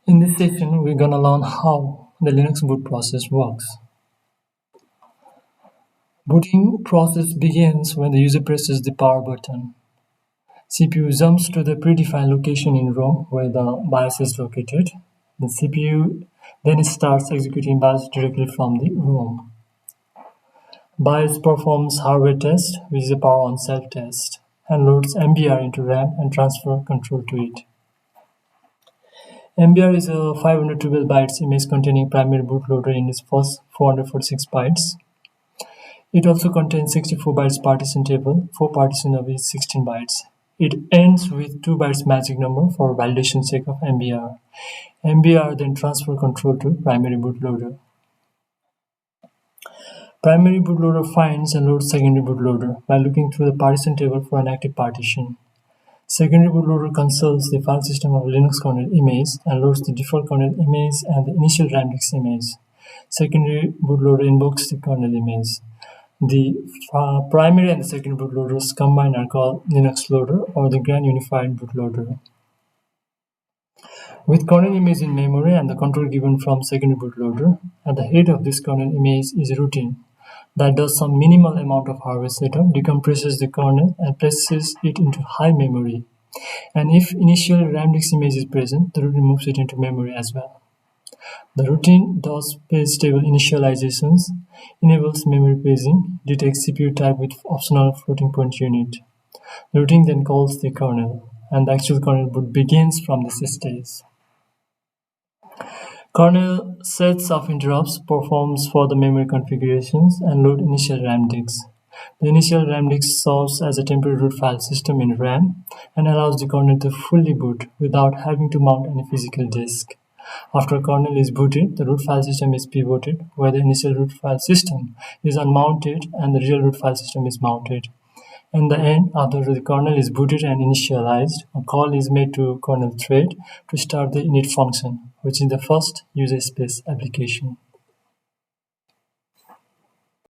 In this session, we're gonna learn how the Linux boot process works. Booting process begins when the user presses the power button. CPU jumps to the predefined location in ROM where the BIOS is located. The CPU then starts executing BIOS directly from the ROM. BIOS performs hardware test, which is a power on self-test, and loads MBR into RAM and transfer control to it. MBR is a 512 bytes image containing primary bootloader in its first 446 bytes. It also contains 64 bytes partition table, 4 partition of which 16 bytes. It ends with 2 bytes magic number for validation check of MBR. MBR then transfer control to primary bootloader. Primary bootloader finds and loads secondary bootloader by looking through the partition table for an active partition. Secondary bootloader consults the file system of Linux kernel image and loads the default kernel image and the initial RAM disk image. Secondary bootloader invokes the kernel image. The primary and the secondary bootloaders combined are called Linux loader or the Grand Unified Bootloader. With kernel image in memory and the control given from secondary bootloader, at the head of this kernel image is a routine that does some minimal amount of hardware setup, decompresses the kernel and places it into high memory. And if initial RAM disk image is present, the routine moves it into memory as well. The routine does page table initializations, enables memory paging, detects CPU type with optional floating point unit. The routine then calls the kernel, and the actual kernel boot begins from this stage. Kernel sets of interrupts, performs for the memory configurations, and load initial RAM disks. The initial RAM disk serves as a temporary root file system in RAM and allows the kernel to fully boot without having to mount any physical disk. After kernel is booted, the root file system is pivoted, where the initial root file system is unmounted and the real root file system is mounted. In the end, after the kernel is booted and initialized, a call is made to kernel thread to start the init function, which is the first user space application.